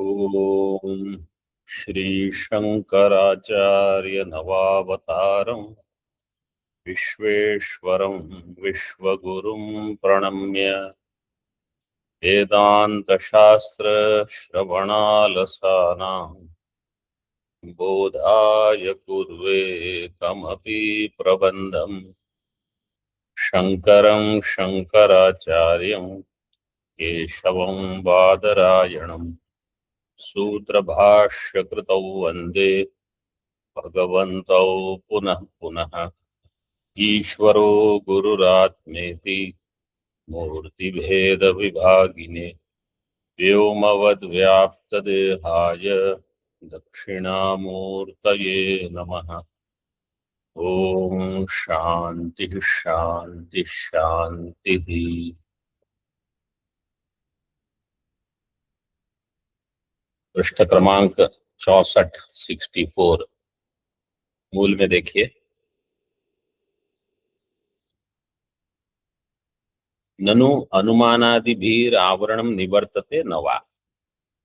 ओम श्री शंकराचार्य नवावतारम विश्वेश्वरं विश्वगुरुं प्रणम्य वेदांत शास्त्र श्रवणालसानां बोधाय कुर्वे कमपि प्रबन्धं शंकरं शंकराचार्यं केशवं बादरायणं सूत्रभाष्यकृतौ वन्दे भगवन्तौ पुनः पुनः ईश्वरो गुरुरात्मेति मूर्तिभेदविभागिने व्योमवद्व्याप्तदेहाय दक्षिणामूर्तये नमः। ओम शांति शांति शांति। पृष्ठ क्रमांक 64 मूल में देखिए। ननु अनुमानादिभिर आवरणम निवर्तते न वा।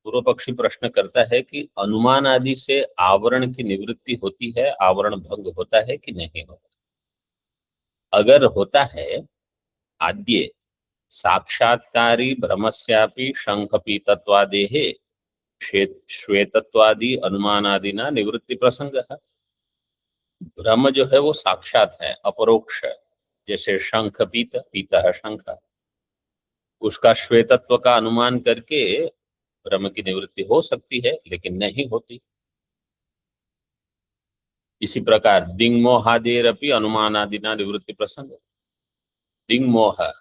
पूर्व पक्षी प्रश्न करता है कि अनुमान आदि से आवरण की निवृत्ति होती है, आवरण भंग होता है कि नहीं होता। अगर होता है, आद्य साक्षात्कारी ब्रह्मस्यापि शंखपीतत्वादेहे श्वेतत्वादि अनुमानादिना निवृत्ति प्रसंग है। ब्रह्म जो है वो साक्षात है, अपरोक्ष है। जैसे शंख पीत, पीता है शंख, उसका श्वेतत्व का अनुमान करके ब्रह्म की निवृत्ति हो सकती है, लेकिन नहीं होती। इसी प्रकार दिंग मोहादेरपि अनुमानादिना निवृत्ति प्रसंग। दिंग मोह,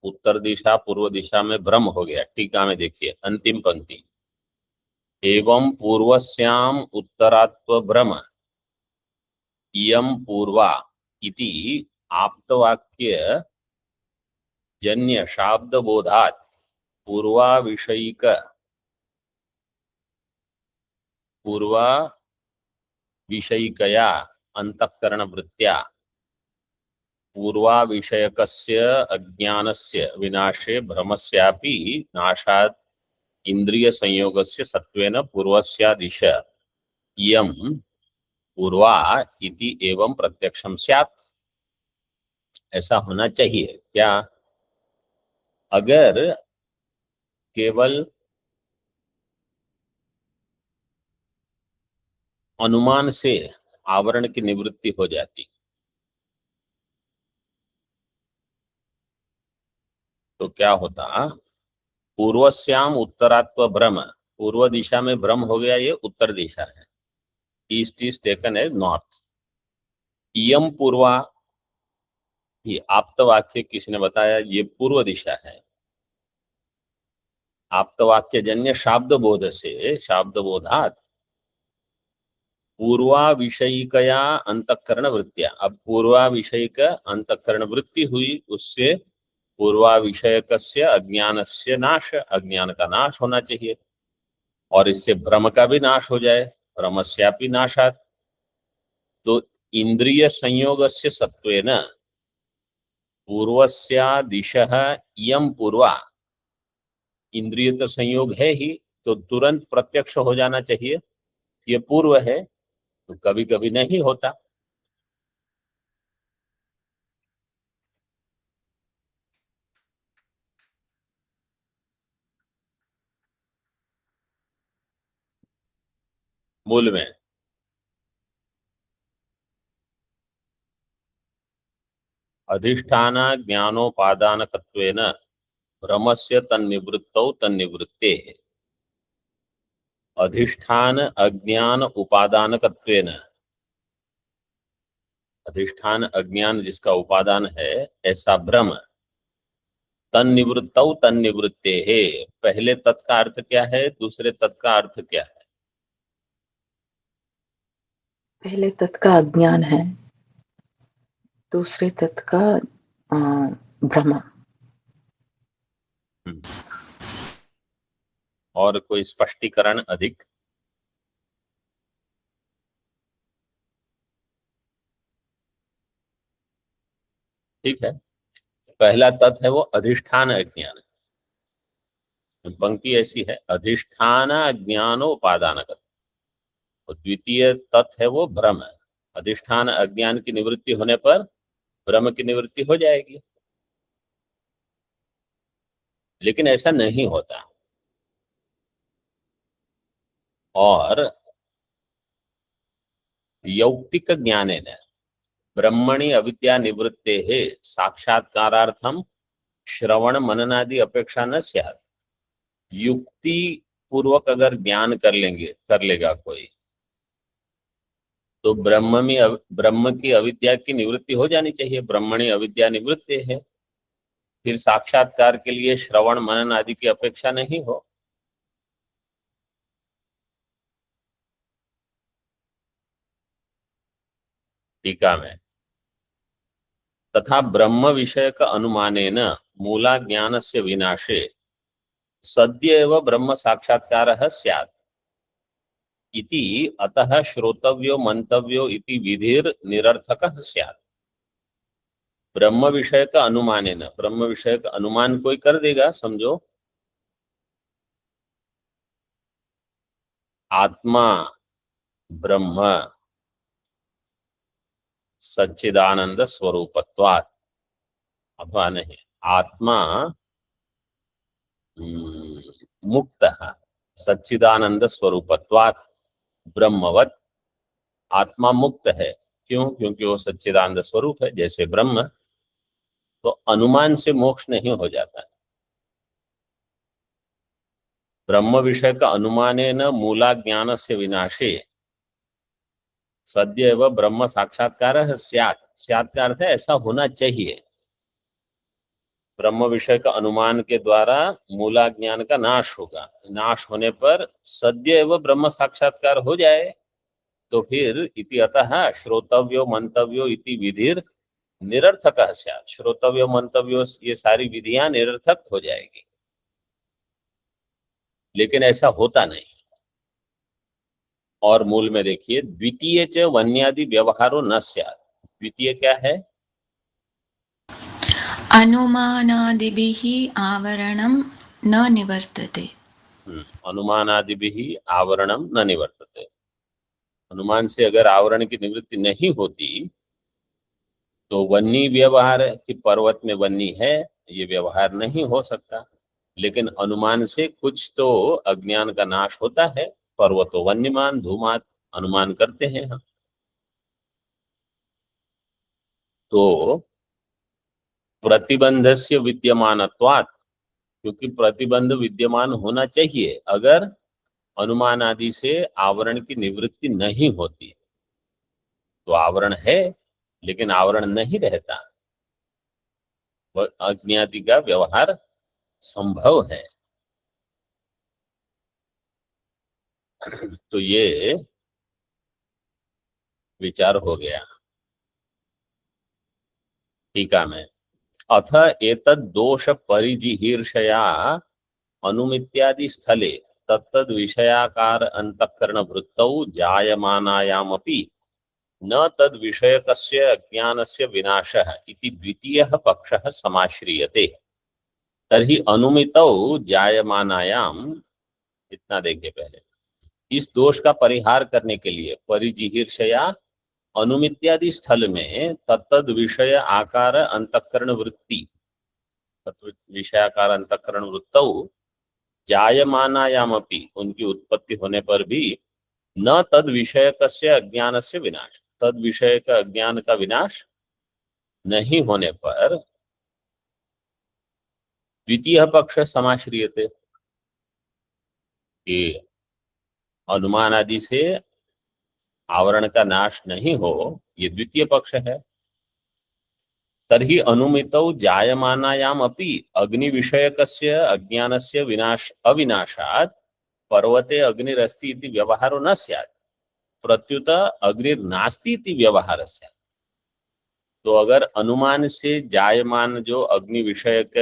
उत्तर दिशा पूर्व दिशा में भ्रम हो गया। टीका में देखिए अंतिम पंक्ति, एवं पूर्वस्याम उत्तरात्व भ्रम इयम पूर्वा इति आप्तवाक्य जन्य शाब्द बोधात पूर्वा विषयिकया अंतःकरण वृत्त्या पूर्वा विषयकस्य अज्ञानस्य विनाशे भ्रमस्यापि नाशात् इंद्रिय संयोगस्य सत्वेन पूर्वस्यादिश इयं पूर्वा इति एवं प्रत्यक्षम स्यात्। ऐसा होना चाहिए क्या? अगर केवल अनुमान से आवरण की निवृत्ति हो जाती तो क्या होता? पूर्वस्याम उत्तरात्व भ्रम, पूर्व दिशा में भ्रम हो गया, ये उत्तर दिशा है। East is taken as north. इयम पूर्वा, ये आप्तवाक्य किसी ने बताया, ये पूर्व दिशा है। आप्तवाक्य जन्य शाब्द बोध से, शाब्द बोधात पूर्वा विषयिकया अंतःकरण वृत्तिया। अब पूर्वा विषयिक अंतःकरण वृत्ति हुई, उससे पूर्वा विषयकस्य अज्ञानस्य नाश, अज्ञान का नाश होना चाहिए, और इससे भ्रम का भी नाश हो जाए, भ्रमस्यापि नाशात्। तो इंद्रिय संयोगस्य सत्वेन पूर्वस्या दिशः इयं पूर्वा, इंद्रिय तो संयोग है ही, तो तुरंत प्रत्यक्ष हो जाना चाहिए ये पूर्व है। तो कभी कभी नहीं होता। मूल में अधिष्ठान ज्ञानोपादानकत्वेन भ्रमस्य तन्निवृत्तौ तन्निवृत्तेः। अधिष्ठान अज्ञान उपादानकत्वेन, अधिष्ठान अज्ञान जिसका उपादान है, ऐसा भ्रम तन्निवृत्तौ तन्निवृत्तेः। पहले तत् का अर्थ क्या है, दूसरे तत् का अर्थ क्या है? पहले तत् का अज्ञान है, दूसरे तत् का भ्रम। और कोई स्पष्टीकरण अधिक? ठीक है, पहला तत् है वो अधिष्ठान अज्ञान। पंक्ति ऐसी है, अधिष्ठान अज्ञानोपादानगत, और द्वितीय तत् है वो भ्रम है। अधिष्ठान अज्ञान की निवृत्ति होने पर भ्रम की निवृत्ति हो जाएगी, लेकिन ऐसा नहीं होता। और यौक्तिक ज्ञानेन ब्रह्मणि अविद्या निवृत्तेः साक्षात्कारार्थम श्रवण मननादि अपेक्षा न स्यात्। युक्ति पूर्वक अगर ज्ञान कर लेगा कोई, तो ब्रह्म की अविद्या की निवृत्ति हो जानी चाहिए। ब्रह्मणि अविद्या निवृत्ति है, फिर साक्षात्कार के लिए श्रवण मनन आदि की अपेक्षा नहीं हो। टीका में, तथा ब्रह्म विषय का अनुमानेन मूला ज्ञान से विनाशे सद्य एव ब्रह्म साक्षात्कारः स्यात् इति अतः श्रोतव्यो मंतव्यो इति विधिर निरर्थकः स्यात्। ब्रह्म विषय का अनुमानेन, ब्रह्म विषय का अनुमान कोई कर देगा, समझो आत्मा ब्रह्म सच्चिदानंद स्वरूपत्वात्, अथवा नहीं, आत्मा मुक्तः सच्चिदानंद स्वरूपत्वात् ब्रह्मवत्, आत्मा मुक्त है। क्यों? क्योंकि वो सच्चिदानंद स्वरूप है जैसे ब्रह्म। तो अनुमान से मोक्ष नहीं हो जाता है। ब्रह्म विषय का अनुमानेन मूला ज्ञान से विनाशे सद्य एव ब्रह्म साक्षात्कार स्यात्। स्यात् का अर्थ है ऐसा होना चाहिए। ब्रह्म विषय का अनुमान के द्वारा मूला ज्ञान का नाश होगा। नाश होने पर सद्य एव ब्रह्म साक्षात्कार हो जाए, तो फिर इति अतः श्रोतव्यो मंतव्यो इति विधिर निरर्थकः स्यात्। श्रोतव्यो मंतव्यो, ये सारी विधियां निरर्थक हो जाएगी, लेकिन ऐसा होता नहीं। और मूल में देखिए, द्वितीय च वन्यादि व्यवहारो न स्यात्। द्वितीय क्या है? अनुमानादिभिः आवरणं न निवर्तते। अनुमानादिभिः आवरणं न निवर्तते। अनुमान से अगर आवरण की निवृत्ति नहीं होती तो वन्नी व्यवहार कि पर्वत में वन्नी है, ये व्यवहार नहीं हो सकता। लेकिन अनुमान से कुछ तो अज्ञान का नाश होता है। पर्वतो वन्यमान धूमात, अनुमान करते हैं हम। तो प्रतिबंधस्य विद्यमानत्वात्, क्योंकि प्रतिबंध विद्यमान होना चाहिए। अगर अनुमान आदि से आवरण की निवृत्ति नहीं होती तो आवरण है, लेकिन आवरण नहीं रहता, वह अज्ञाति का व्यवहार संभव है। तो ये विचार हो गया। टीका में, अथ एतद् दोष परिजिहीर्षया अनुमित्यादि स्थले तत्तद् विषयाकार अंतःकरण वृत्तौ जायमानायामपि न तद् विषयकस्य अज्ञानस्य विनाशः इति द्वितीयः पक्षः समाश्रियते। तर्हि अनुमितौ जायमानायाम, इतना देखिए पहले, इस दोष का परिहार करने के लिए परिजिहीर्षया अनुमित्यादि स्थल में तत्तद विषय आकार अंतःकरण वृत्ति, विषयाकार अंतःकरण वृत्तौ जायमानायामपि, उनकी उत्पत्ति होने पर भी न तद विषयकस्य अज्ञानस्य विनाश, तद विषय का अज्ञान का विनाश नहीं होने पर द्वितीय पक्ष समाश्रियते, कि अनुमान आदि से आवरण का नाश नहीं हो, ये द्वितीय पक्ष है। तर्हि अनुमितौ जायमानायाम अपि अग्नि विषयकस्य अज्ञानस्य विनाश अविनाशात् पर्वते अग्निरस्ति इति व्यवहारो न स्यात्, प्रत्युत अग्निर्नास्ति इति व्यवहार स्यात्। तो अगर अनुमान से जायमान जो अग्नि विषयक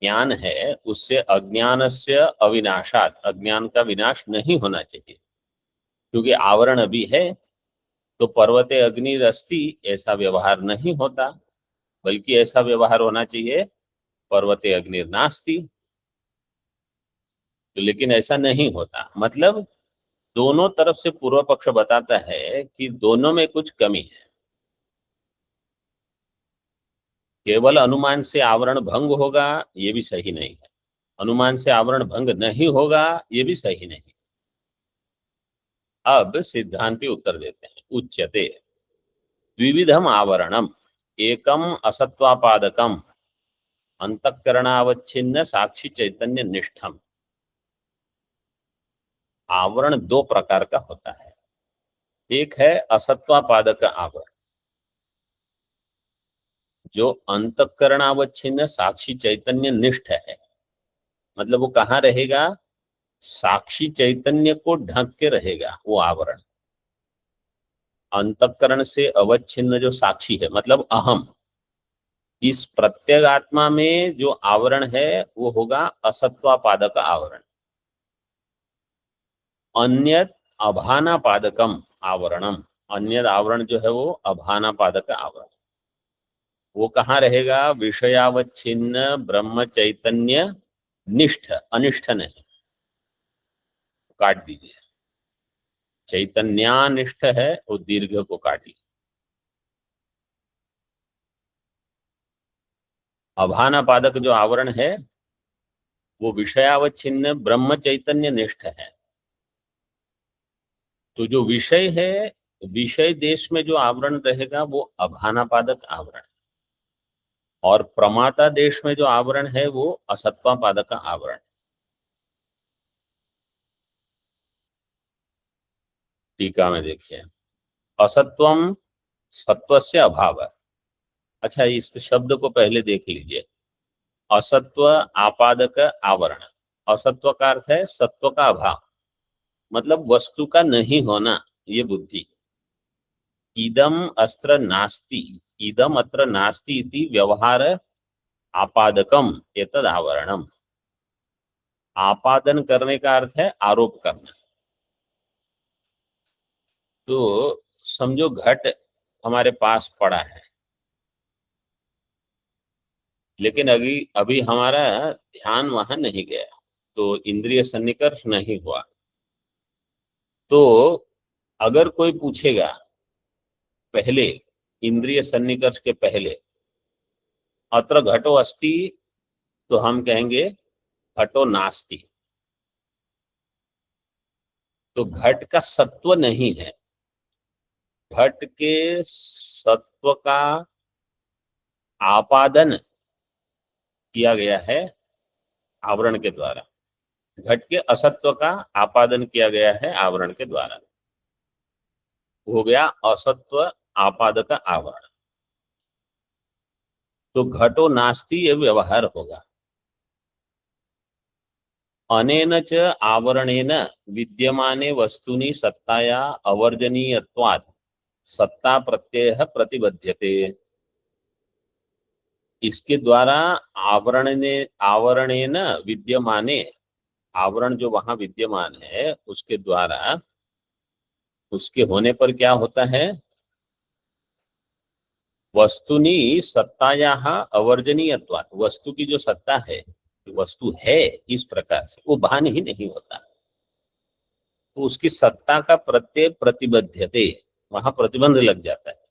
ज्ञान है, उससे अज्ञानस्य अविनाशात्, अज्ञान का विनाश नहीं होना चाहिए, क्योंकि आवरण अभी है, तो पर्वते अग्निरस्ति ऐसा व्यवहार नहीं होता, बल्कि ऐसा व्यवहार होना चाहिए पर्वते अग्निर्नास्ति, तो लेकिन ऐसा नहीं होता, मतलब दोनों तरफ से पूर्व पक्ष बताता है कि दोनों में कुछ कमी है। केवल अनुमान से आवरण भंग होगा ये भी सही नहीं है, अनुमान से आवरण भंग नहीं होगा ये भी सही नहीं। अब सिद्धांती उत्तर देते हैं, उच्यते द्विविधम आवरणम एकम असत्वापादकम अंतःकरणावच्छिन्न साक्षी चैतन्य निष्ठम। आवरण दो प्रकार का होता है, एक है असत्वापादक आवरण जो अंतःकरणावच्छिन्न साक्षी चैतन्य निष्ठ है, मतलब वो कहाँ रहेगा, साक्षी चैतन्य को ढक के रहेगा वो आवरण। अंतःकरण से अवच्छिन्न जो साक्षी है मतलब अहम, इस प्रत्यगात्मा में जो आवरण है वो होगा असत्वापादक आवरण। अन्यद अभानापादकम आवरणम, अन्यद आवरण जो है वो अभानापादक आवरण, वो कहाँ रहेगा, विषयावच्छिन्न ब्रह्म चैतन्य निष्ठ, अनिष्ठ नहीं, काट दीजिए, चैतन्यानिष्ठ है वो दीर्घ को काटिए। अभानापादक जो आवरण है वो विषयावच्छिन्न ब्रह्म चैतन्य निष्ठ है। तो जो विषय है, विषय देश में जो आवरण रहेगा वो अभानापादक आवरण, और प्रमाता देश में जो आवरण है वो असत्वापादक आवरण। टीका में देखिए, असत्वम सत्वस्य अभाव। अच्छा, इस शब्द को पहले देख लीजिए, असत्व आपादक आवरण, असत्व का अर्थ है सत्व का अभाव, मतलब वस्तु का नहीं होना, ये बुद्धि। इदम अस्त्र नास्ति, इदम अत्र नास्ति इति व्यवहार आपादकम एतद आवरणम। आपादन करने का अर्थ है आरोप करना। तो समझो घट हमारे पास पड़ा है, लेकिन अभी अभी हमारा ध्यान वहां नहीं गया, तो इंद्रिय सन्निकर्ष नहीं हुआ। तो अगर कोई पूछेगा पहले, इंद्रिय सन्निकर्ष के पहले, अत्र घटो अस्ति, तो हम कहेंगे घटो नास्ति। तो घट का सत्व नहीं है, घट के सत्व का आपादन किया गया है आवरण के द्वारा, घट के असत्व का आपादन किया गया है आवरण के द्वारा, हो गया असत्व आपादक आवरण। तो घटो नास्ति ये व्यवहार होगा। अनेन च आवरणेन विद्यमाने वस्तुनि सत्ताया अवर्जनीयत्वात् सत्ता प्रत्यय प्रतिबध्यते। इसके द्वारा आवरणेन विद्यमाने, आवरण जो वहां विद्यमान है उसके द्वारा, उसके होने पर क्या होता है, वस्तुनि सत्ताया अवर्जनीयत्वात्, वस्तु की जो सत्ता है, वस्तु है इस प्रकार से, वो भान ही नहीं होता, तो उसकी सत्ता का प्रत्यय प्रतिबद्धते, वहां प्रतिबंध लग जाता है।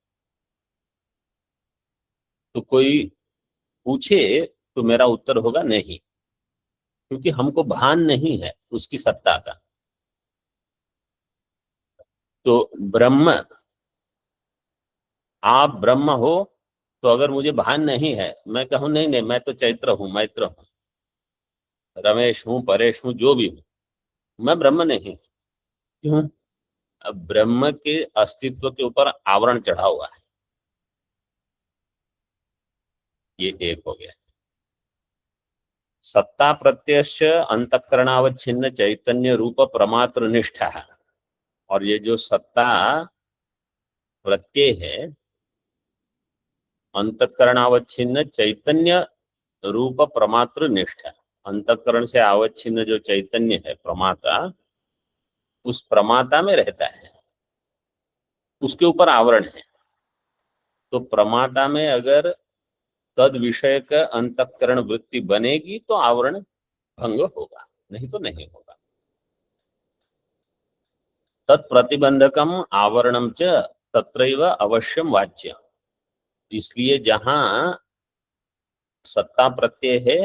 तो कोई पूछे तो मेरा उत्तर होगा नहीं, क्योंकि हमको भान नहीं है उसकी सत्ता का। तो ब्रह्म, आप ब्रह्म हो, तो अगर मुझे भान नहीं है, मैं कहूं नहीं नहीं मैं तो चैत्र हूं, मैत्र हूं, रमेश हूं, परेश हूं, जो भी हूं, मैं ब्रह्म नहीं। क्यों? अब ब्रह्म के अस्तित्व के ऊपर आवरण चढ़ा हुआ है, ये एक हो गया। सत्ता प्रत्यक्ष अंतःकरणावच्छिन्न चैतन्य रूप प्रमात्र निष्ठा है, और ये जो सत्ता प्रत्यय है अंतःकरणावच्छिन्न चैतन्य रूप प्रमात्र निष्ठा, अंतःकरण से आवच्छिन्न जो चैतन्य है प्रमाता, उस प्रमाता में रहता है, उसके ऊपर आवरण है। तो प्रमाता में अगर तद विषय का अंतःकरण वृत्ति बनेगी तो आवरण भंग होगा। नहीं तो नहीं होगा। तत्प्रतिबंधकम आवरणम च तत्रैव अवश्यम वाच्य। इसलिए जहां सत्ता प्रत्यय है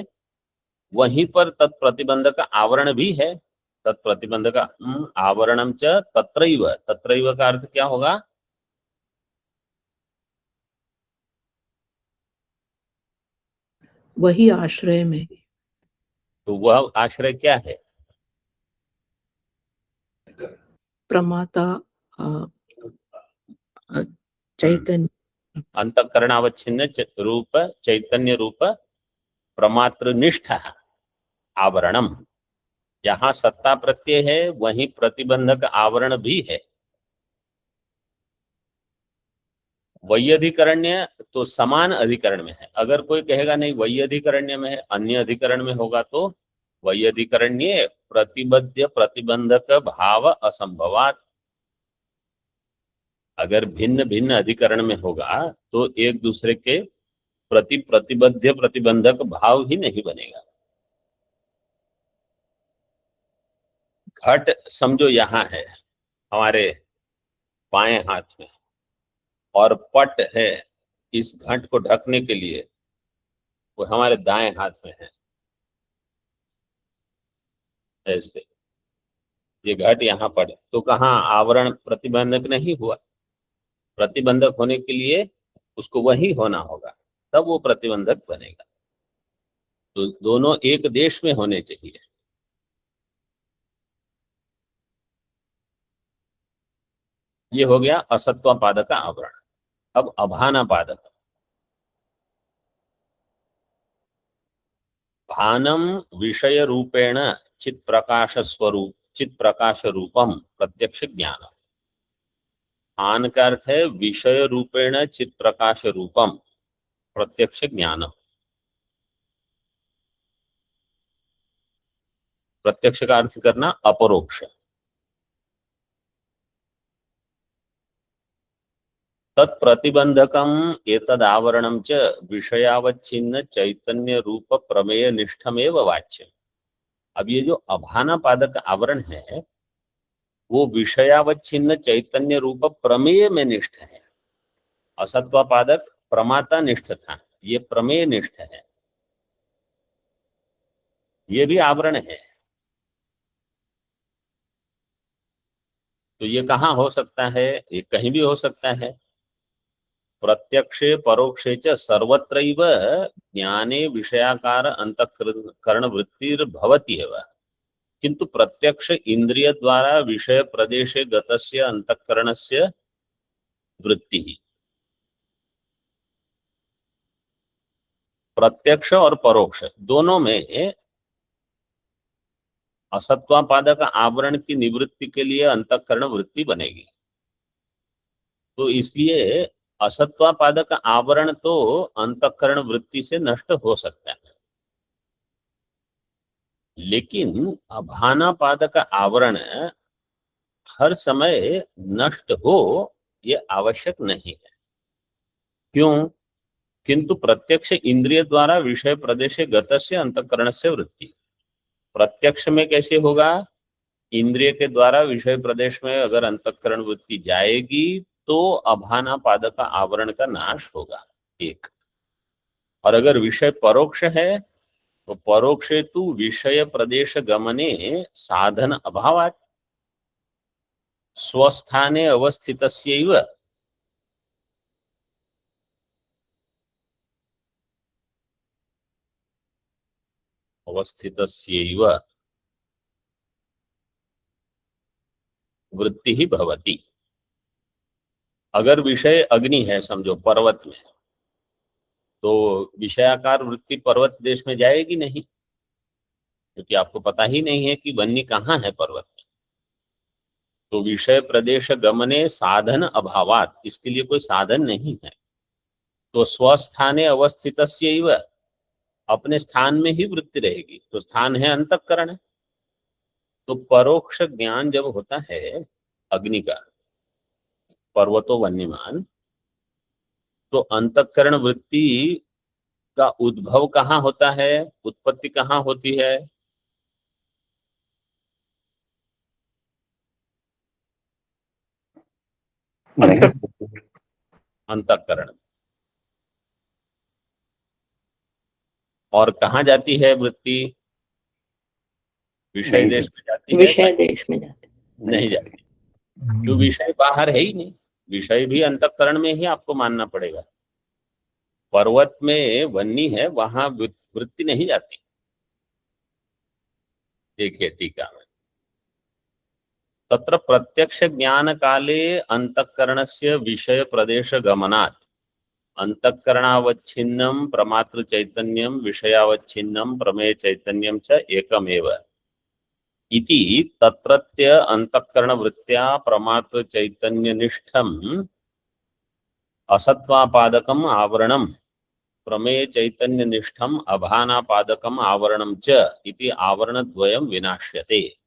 वहीं पर तत्प्रतिबंधक आवरण भी है। तत्प्रतिबंधक आवरणम च तत्रैव, तत्रैव का अर्थ क्या होगा? वही आश्रय में। तो वह आश्रय क्या है? प्रमाता चैतन्य। अंतःकरणावच्छिन्न रूप चैतन्य रूप प्रमात्रनिष्ठ आवरणम। जहां सत्ता प्रत्यय है वहीं प्रतिबंधक आवरण भी है। वैयधिकरण्य तो समान अधिकरण में है। अगर कोई कहेगा नहीं वैयधिकरण्य में है, अन्य अधिकरण में होगा, तो वैयधिकरण्य प्रतिबद्ध प्रतिबंधक भाव असंभवात। अगर भिन्न भिन्न अधिकरण में होगा तो एक दूसरे के प्रति प्रतिबद्ध प्रतिबंधक भाव ही नहीं बनेगा। घट समझो यहाँ है हमारे बाएं हाथ में, और पट है इस घट को ढकने के लिए, वो हमारे दाएं हाथ में है। ऐसे ये घट यहाँ पड़े तो कहाँ आवरण प्रतिबंधक नहीं हुआ? प्रतिबंधक होने के लिए उसको वही होना होगा, तब वो प्रतिबंधक बनेगा। तो दोनों एक देश में होने चाहिए। ये हो गया असत्वापादक आवरण। अब अभानापादक। भानम विषय रूपेण चित प्रकाश स्वरूप चित प्रकाश रूपम प्रत्यक्ष ज्ञान। भान का अर्थ है विषय रूपेण चित प्रकाश रूपम प्रत्यक्ष ज्ञान। प्रत्यक्ष का अर्थ करना अपरोक्ष। तत्प्रतिबंधकम एतदावरणम च विषयावच्छिन्न चैतन्य रूप प्रमेय निष्ठमेव वाच्य। अब ये जो अभानापादक आवरण है वो विषयावच्छिन्न चैतन्य रूप प्रमेय में निष्ठ है। असत्वापादक प्रमाता निष्ठ था, ये प्रमेय निष्ठ है। ये भी आवरण है। तो ये कहाँ हो सकता है? ये कहीं भी हो सकता है। प्रत्यक्षे परोक्षे च सर्वत्रैव ज्ञाने विषयाकार अंतःकरण वृत्तिर्भवति एव, किंतु प्रत्यक्ष इंद्रिय द्वारा विषय प्रदेशे गतस्य अंतःकरणस्य वृत्ति। प्रत्यक्ष और परोक्ष दोनों में असत्वापादक आवरण की निवृत्ति के लिए अंतःकरण वृत्ति बनेगी। तो इसलिए असत्वापादक आवरण तो अंतःकरण वृत्ति से नष्ट हो सकता है, लेकिन अभानापादक आवरण हर समय नष्ट हो ये आवश्यक नहीं है। क्यों? किंतु प्रत्यक्ष इंद्रिय द्वारा विषय प्रदेशे गतस्य अंतःकरणस्य वृत्ति। प्रत्यक्ष में कैसे होगा? इंद्रिय के द्वारा विषय प्रदेश में अगर अंतःकरण वृत्ति जाएगी तो अभानापादक आवरण का नाश होगा, एक। और अगर विषय परोक्ष है तो परोक्षे तु विषय प्रदेश गमने साधन अभावात् स्वस्थाने अवस्थितस्यैव वृत्ति ही भवति। अगर विषय अग्नि है समझो पर्वत में, तो विषयाकार वृत्ति पर्वत देश में जाएगी नहीं, क्योंकि आपको पता ही नहीं है कि वन्य कहाँ है पर्वत में। तो विषय प्रदेश गमने साधन अभावात, इसके लिए कोई साधन नहीं है। तो स्वस्थाने अवस्थितस्यैव, अपने स्थान में ही वृत्ति रहेगी। तो स्थान है अंतःकरण। तो परोक्ष ज्ञान जब होता है अग्नि का, पर्वतो वन्यमान, तो अंतःकरण वृत्ति का उद्भव कहाँ होता है, उत्पत्ति कहाँ होती है? अंतःकरण। और कहाँ जाती है वृत्ति? विषय देश में जाती है? विषय देश में जाते। नहीं जाती, जो विषय बाहर है ही नहीं। विषय भी अंतःकरण में ही आपको मानना पड़ेगा। पर्वत में वन्नी है, वहां वृत्ति नहीं जाती। देखिए टीका में, तत्र प्रत्यक्ष ज्ञान काले अंतःकरणस्य विषय प्रदेश गमनात् अंतःकरणावच्छिन्नं प्रमात्र चैतन्यं विषयावच्छिन्नं प्रमेय चैतन्यं च एकमेव इति तत्रत्य अंतःकरण वृत्त्या प्रमात्र चैतन्य निष्ठम असत्वापादकम आवरणम प्रमेय चैतन्य निष्ठम अभानापादकम आवरणम च इति आवरण द्वयम विनाश्यते।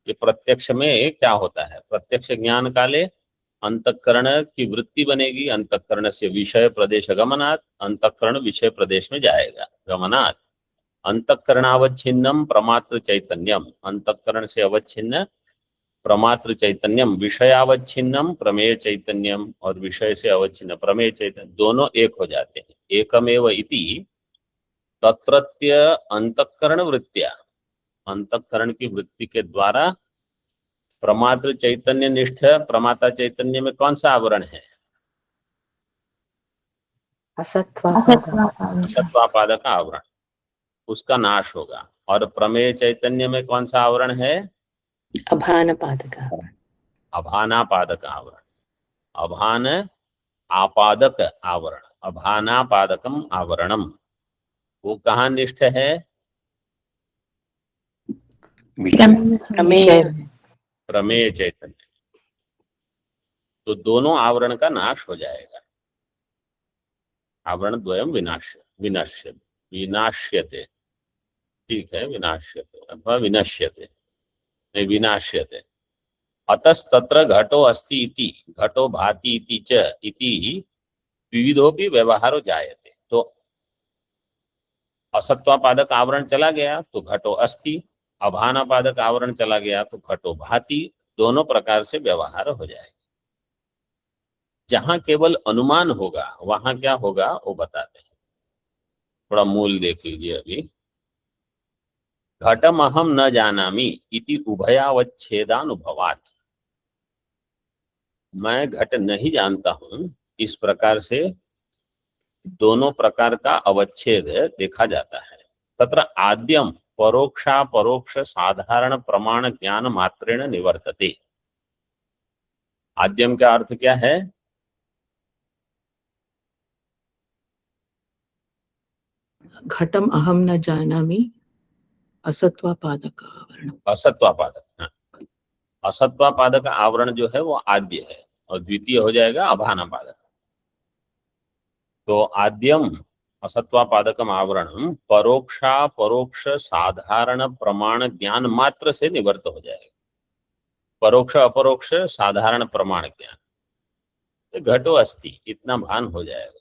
ये प्रत्यक्ष में क्या होता है? प्रत्यक्ष ज्ञान काले अंतःकरण की वृत्ति बनेगी, अंतःकरण से विषय प्रदेश गमनात्, अंतःकरण विषय प्रदेश में जाएगा, गमनात् अंतःकरणावच्छिन्नम प्रमात्र चैतन्यम, अंतःकरण से अवच्छिन्न प्रमात्र चैतन्यम, विषयावच्छिन्नम प्रमेय चैतन्यम, और विषय से अवच्छिन्न प्रमेय चैतन्य, दोनों एक हो जाते हैं। एकमेव इति तत्रत्य अंतःकरण वृत्त्या, अंतःकरण की वृत्ति के द्वारा प्रमात्र चैतन्य निष्ठ, प्रमाता चैतन्य में कौन सा आवरण है? असत्वापादक आवरण, उसका नाश होगा। और प्रमेय चैतन्य में कौन सा आवरण है? अभानापादक आवरण। अभानापादक आवरण, अभान आपादक आवरण, अभानापादकम आवरणम, वो कहाँ निष्ठ है? प्रमेय चैतन्य। तो दोनों आवरण का नाश हो जाएगा। आवरण द्वयम विनाश्यते, ठीक है, विनाश्यते अथवा विनश्यते, नहीं विनाश्यते। अतस्तत्र घटो अस्ति इति घटो भाति इति च इति विविधोपि व्यवहारो जायते। तो असत्वापादक आवरण चला गया तो घटो अस्ति, अभानापादक आवरण चला गया तो घटो भाति, दोनों प्रकार से व्यवहार हो जाएगा। जहां केवल अनुमान होगा वहां क्या होगा वो बताते हैं। थोड़ा मूल देख लीजिए अभी। घटमहम न जानामि इति उभयावच्छेदानुभवात्, मैं घट नहीं जानता हूं, इस प्रकार से दोनों प्रकार का अवच्छेद देखा जाता है। तत्र आद्यम परोक्षापरोक्ष साधारण प्रमाण ज्ञान मात्रेण निवर्तते। आद्यम का अर्थ क्या है? घटम अहम न जानामि असत्वापादक आवरण। असत्वापादक, हाँ, असत्वापादक आवरण जो है वो आद्य है, और द्वितीय हो जाएगा अभानापादक। तो आद्यम असत्वापादकम आवरणम परोक्षापरोक्ष साधारण प्रमाण ज्ञान मात्र से निवर्त हो जाएगा। परोक्ष अपरोक्ष साधारण प्रमाण ज्ञान, तो घटो अस्ति इतना भान हो जाएगा।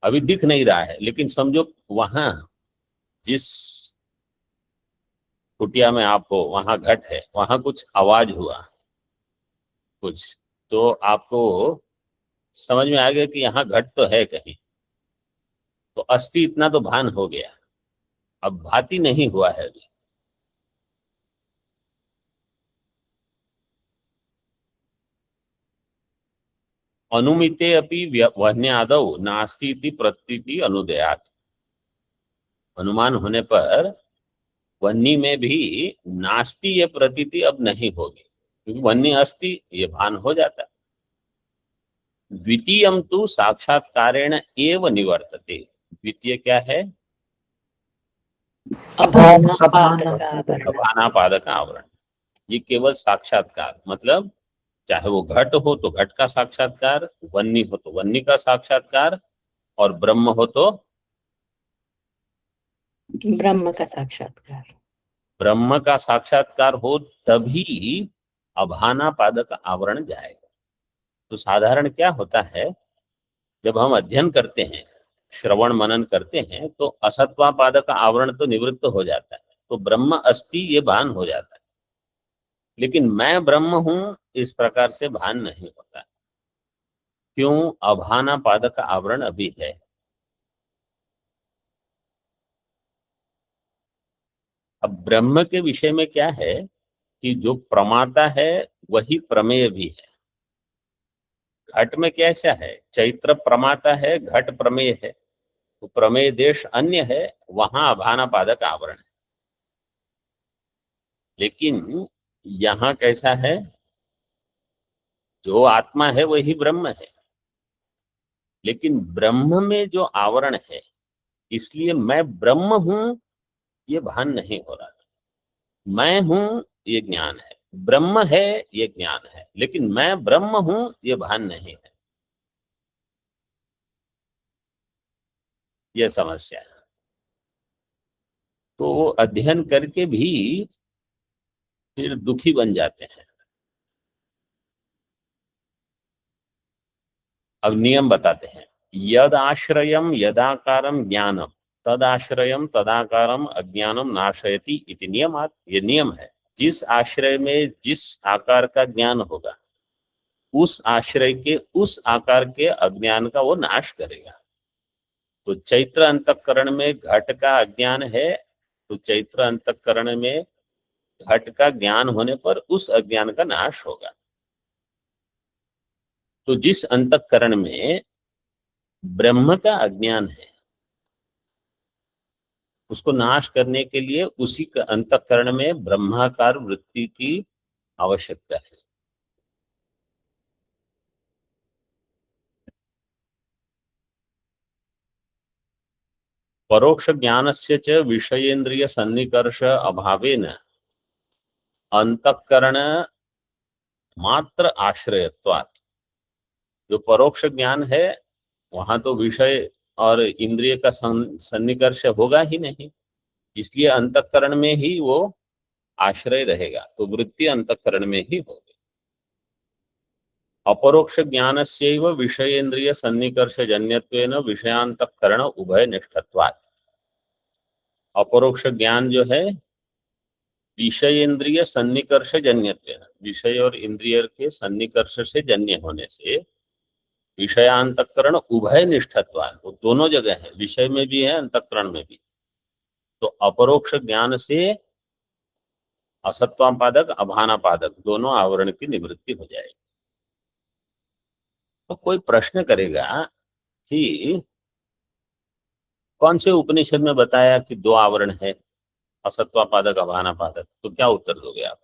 अभी दिख नहीं रहा है, लेकिन समझो वहां जिस कुटिया में आप हो वहां घट है, वहां कुछ आवाज हुआ कुछ, तो आपको समझ में आ गया कि यहाँ घट तो है कहीं, तो अस्थि इतना तो भान हो गया। अब भाति नहीं हुआ है अभी। अनुमिते अपि वह्न्यादौ नास्ति इति प्रतीति अनुदयात्, अनुमान होने पर वन्नी में भी नास्ति ये प्रतीति अब नहीं होगी, क्योंकि वन्नी अस्ति ये भान हो जाता है। द्वितीयम तु साक्षात्कारेण एव निवर्तते। द्वितीय क्या है? अभानापादक आवरण। ये केवल साक्षात्कार, मतलब चाहे वो घट हो तो घट का साक्षात्कार, वन्नी हो तो वन्नी का साक्षात्कार, और ब्रह्म हो तो ब्रह्म का साक्षात्कार। ब्रह्म का साक्षात्कार हो तभी अभानापादक आवरण जाएगा। तो साधारण क्या होता है, जब हम अध्ययन करते हैं, श्रवण मनन करते हैं, तो असत्वापादक आवरण तो निवृत्त हो जाता है, तो ब्रह्म अस्ति ये भान हो जाता है। लेकिन मैं ब्रह्म हूं इस प्रकार से भान नहीं होता। क्यों? अभानापादक आवरण अभी है। अब ब्रह्म के विषय में क्या है कि जो प्रमाता है वही प्रमेय भी है। घट में कैसा है? चैत्र प्रमाता है, घट प्रमेय है। तो प्रमेय देश अन्य है, वहां अभानापादक आवरण है। लेकिन यहाँ कैसा है? जो आत्मा है वही ब्रह्म है, लेकिन ब्रह्म में जो आवरण है, इसलिए मैं ब्रह्म हूं ये भान नहीं हो रहा। मैं हूं ये ज्ञान है, ब्रह्म है ये ज्ञान है, लेकिन मैं ब्रह्म हूं ये भान नहीं है। ये समस्या है। तो अध्ययन करके भी फिर दुखी बन जाते हैं। अब नियम बताते हैं। यद आश्रयम यदाकारम ज्ञानम तदाश्रयम तदाकारम अज्ञानम नाशयति इति नियमात्। ये नियम है। जिस आश्रय में जिस आकार का ज्ञान होगा, उस आश्रय के उस आकार के अज्ञान का वो नाश करेगा। तो चैत्र अंतःकरण में घट का अज्ञान है, तो चैत्र अंतःकरण में घट का ज्ञान होने पर उस अज्ञान का नाश होगा। तो जिस अंतःकरण में ब्रह्म का अज्ञान है, उसको नाश करने के लिए उसी का अंतःकरण में ब्रह्माकार वृत्ति की आवश्यकता है। परोक्ष ज्ञानस्य च विषयेन्द्रिय सन्निकर्ष अभावेन अंतःकरण मात्र आश्रयत्वात्। जो परोक्ष ज्ञान है वहां तो विषय और इंद्रिय का सन्निकर्ष होगा ही नहीं, इसलिए अंतःकरण में ही वो आश्रय रहेगा। तो वृत्ति अंतःकरण में ही होगी। अपरोक्ष ज्ञानस्यैव विषयेन्द्रिय सन्निकर्ष जन्यत्वेन विषयांतःकरण उभय निष्ठत्वात्। अपरोक्ष ज्ञान जो है विषयेन्द्रिय सन्निकर्ष जन्यत्वेन, विषय और इंद्रिय के सन्निकर्ष से जन्य होने से विषयांतःकरण उभय निष्ठत्वात्, वो दोनों जगह है, विषय में भी है अंतःकरण में भी। तो अपरोक्ष ज्ञान से असत्वापादक अभानापादक दोनों आवरण की निवृत्ति हो जाएगी। तो कोई प्रश्न करेगा कि कौन से उपनिषद में बताया कि दो आवरण है, असत्वापादक अभानापादक, तो क्या उत्तर दोगे आप?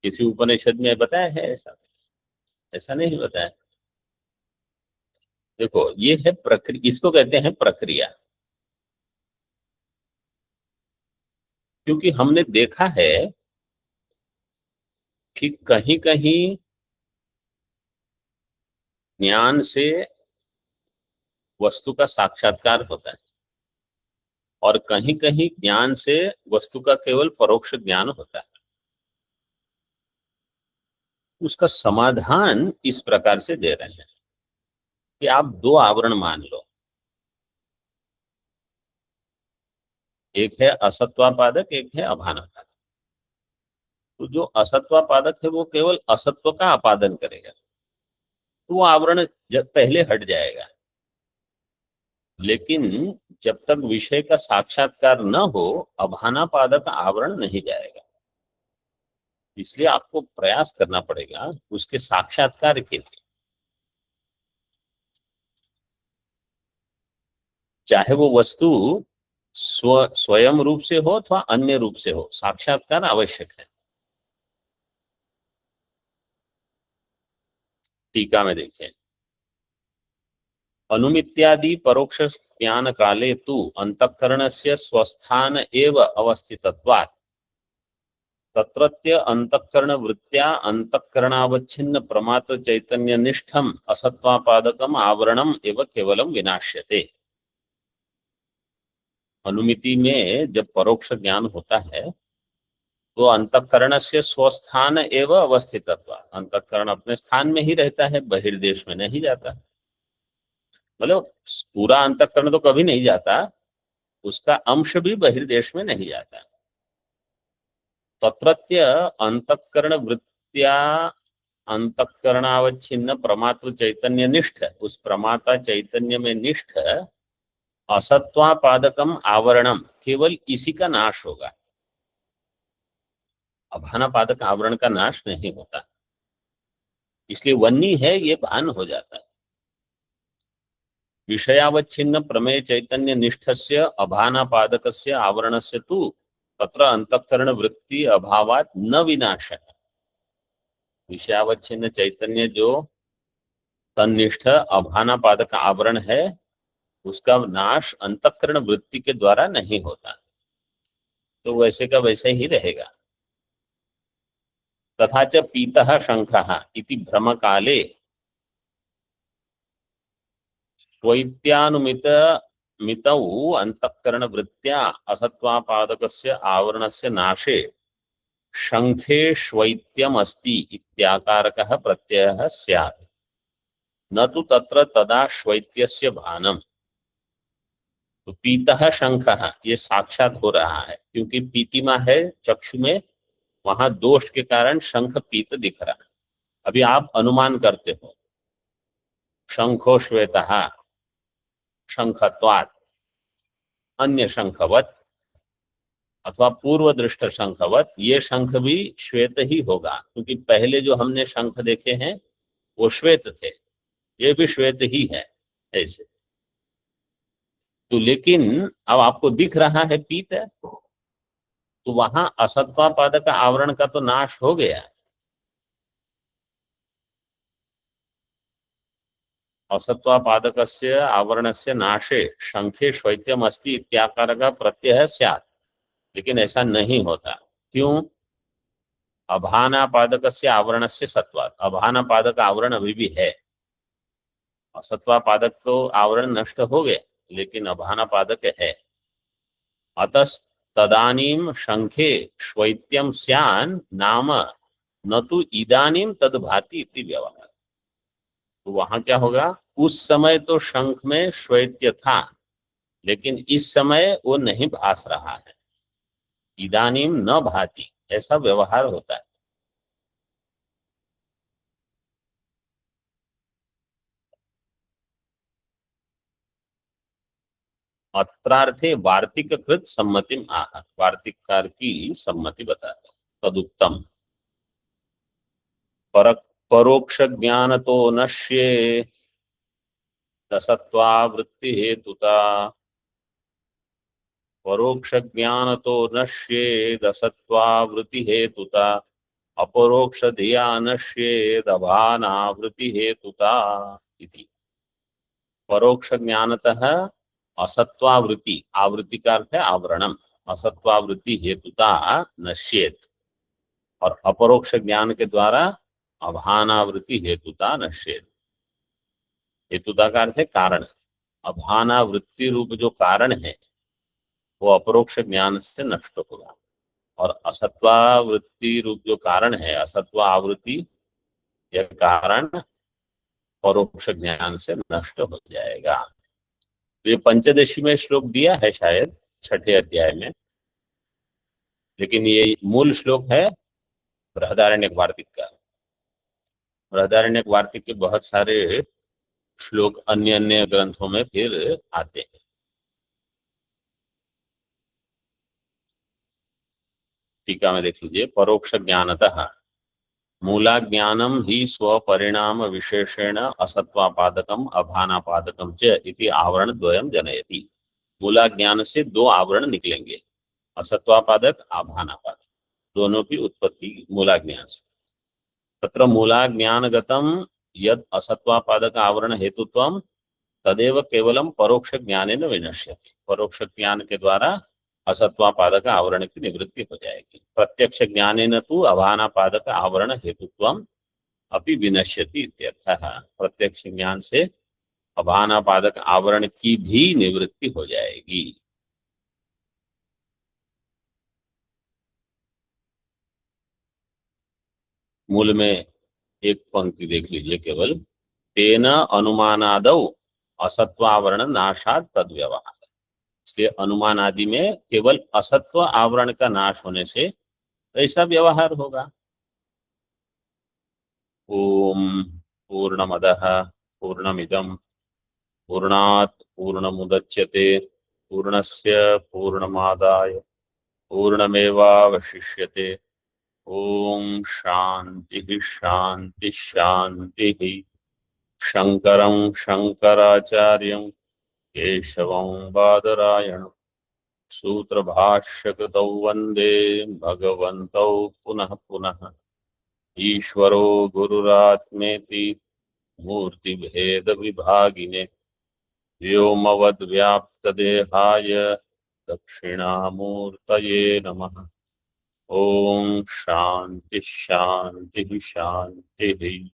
किसी उपनिषद में बताया है ऐसा? ऐसा नहीं बताया। देखो ये है प्रक्रिया, इसको कहते हैं प्रक्रिया। क्योंकि हमने देखा है कि कहीं कहीं ज्ञान से वस्तु का साक्षात्कार होता है और कहीं कहीं ज्ञान से वस्तु का केवल परोक्ष ज्ञान होता है। उसका समाधान इस प्रकार से दे रहे हैं कि आप दो आवरण मान लो, एक है असत्वापादक, एक है अभानापादक। तो जो असत्वापादक है वो केवल असत्व का आपादन करेगा, तो वो आवरण पहले हट जाएगा। लेकिन जब तक विषय का साक्षात्कार न हो, अभानापादक आवरण नहीं जाएगा। इसलिए आपको प्रयास करना पड़ेगा उसके साक्षात्कार के लिए, चाहे वो वस्तु स्वयं रूप से हो अथवा अन्य रूप से हो, साक्षात्कार आवश्यक है। टीका में देखें, अनुमित्यादि परोक्ष ज्ञान काले तु अंतःकरणस्य स्वस्थान एव अवस्थितत्वात् तत्रत्य अंतःकरण वृत्त्या अंतःकरणावच्छिन्न प्रमात्र चैतन्य निष्ठम असत्वापादकम आवरणम एव केवलम विनाश्यते। अनुमिति में जब परोक्ष ज्ञान होता है तो अंतःकरण से स्वस्थान एव अवस्थितत्वात्, अंतःकरण अपने स्थान में ही रहता है, बहिर्देश में नहीं जाता। मतलब पूरा अंतःकरण तो कभी नहीं जाता, उसका अंश भी बहिर्देश में नहीं जाता। तत्रत्य अंतःकरण वृत्त्या अंतःकरणावच्छिन्न प्रमात्र चैतन्य निष्ठ, उस प्रमाता चैतन्य में निष्ठ असत्वापादकम आवरणम, केवल इसी का नाश होगा। अभानापादक आवरण का नाश नहीं होता, इसलिए वन्नी है ये भान हो जाता है। विषयावच्छिन्न प्रमेय चैतन्य निष्ठस्य अभानापादकस्य आवरणस्य तु तत्र अंतःकरण वृत्ति अभावात न विनाशः। विषयावच्छिन्न चैतन्य जो तन्निष्ठ अभानापादक आवरण है, उसका नाश अंतःकरण वृत्ति के द्वारा नहीं होता, तो वैसे का वैसे ही रहेगा। तथा च पीतः शंखः इति भ्रम काले स्वैत्यानुमित मितौ अंतःकरण वृत्त्या असत्वापादकस्य आवरणस्य नाशे शंखे श्वैत्यम अस्ति इत्याकारकः प्रत्ययः स्यात्, न तु तत्र तदा श्वैत्यस्य भानम। तो पीतः शंखः ये साक्षात हो रहा है, क्योंकि पीतिमा है चक्षु में, वहां दोष के कारण शंख पीत दिख रहा है। अभी आप अनुमान करते हो शंखो श्वेतः शंखत्वात् अन्य शंखवत अथवा पूर्व दृष्ट शंखवत, ये शंख भी श्वेत ही होगा, क्योंकि पहले जो हमने शंख देखे हैं वो श्वेत थे, ये भी श्वेत ही है ऐसे। तो लेकिन अब आपको दिख रहा है पीत है, तो वहां असत्वापादक आवरण का तो नाश हो गया। असत्वापादकस्य आवरणस्य नाशे शंखे श्वैत्यम अस्ति इत्याकारक प्रत्यय स्यात्, लेकिन ऐसा नहीं होता। क्यों? अभानापादकस्य आवरणस्य सत्वात्, अभानापादक आवरण अभी भी है। असत्वापादक तो आवरण नष्ट हो गए, लेकिन अभानापादक है। अतस्तदानीं शंखे श्वैत्यम स्यान् नाम न तो इदानीं तद भाति इति व्यवहार। तो वहां क्या होगा, उस समय तो शंख में श्वैत्य था, लेकिन इस समय वो नहीं भास रहा है। इदानीं न भाति, ऐसा व्यवहार होता है। अत्रार्थे वार्तिक कृत सम्मतिम आह, वार्तिककार की सम्मति बताते तदुक्तम। परोक्ष ज्ञान तो नश्ये दसत्वावृत्ति हेतुता, परोक्ष ज्ञान तो नश्ये दसत्वावृत्ति हेतुता, अपरोक्ष धिया नश्ये दभानावृत्ति हेतुता इति। परोक्ष ज्ञानतः असत्वावृत्ति, आवृत्ति का अर्थ है आवरणम, असत्वावृत्ति हेतुता नश्येत, और अपरोक्ष ज्ञान के द्वारा अभानावृत्ति हेतुता नश्येत। हेतुता का अर्थ है कारण, अभानावृत्ति रूप जो कारण है वो अपरोक्ष ज्ञान से नष्ट होगा, और असत्वावृत्ति रूप जो कारण है, असत्वावृत्ति यह कारण परोक्ष ज्ञान से नष्ट हो जाएगा। ये पंचदशी में श्लोक दिया है शायद 6ठे अध्याय में, लेकिन ये मूल श्लोक है बृहदारण्यक वार्तिक का। बृहदारण्यक वार्तिक के बहुत सारे श्लोक अन्य अन्य ग्रंथों में फिर आते हैं। टीका में देख लीजिए, परोक्ष ज्ञानतः मूला ज्ञानम ही स्वपरिणाम विशेषेण असत्वापादकम अभानापादकम च इति आवरण द्वयम जनयति। मूला ज्ञान से दो आवरण निकलेंगे, असत्वापादक अभानापादक, दोनों की उत्पत्ति मूला ज्ञान से। तत्र मूला ज्ञानगतम यद असत्वापादक आवरण हेतुत्वम तदेव केवलम परोक्ष ज्ञानेन विनश्यति। परोक्ष ज्ञान के द्वारा असत्वापादक आवरण की निवृत्ति हो जाएगी। प्रत्यक्ष ज्ञानेन तु अभानापादक आवरण हेतुत्वम अपि विनश्यति इत्यर्थः। प्रत्यक्ष ज्ञान से अभानापादक आवरण की भी निवृत्ति हो जाएगी। मूल में एक पंक्ति देख लीजिए केवल, तेन अनुमानादौ असत्वावरण नाशात तद व्यवहार, इसलिए अनुमान आदि में केवल असत्व आवरण का नाश होने से ऐसा व्यवहार होगा। ओम पूर्णमदः पूर्णमिदं पूर्णात् पूर्णमुदच्यते पूर्णस्य पूर्णमादाय पूर्णमेवावशिष्यते। ओम शांति शांति शांति। शंकरं शंकराचार्यं केशवं बादरायणं सूत्रभाष्यकृतौ वन्दे भगवन्तौ पुनः पुनः। ईश्वरो गुरुरात्मेति मूर्तिभेदविभागिने व्योमवद्व्याप्तदेहाय दक्षिणामूर्तये नमः। ओम शांति शांति शांति।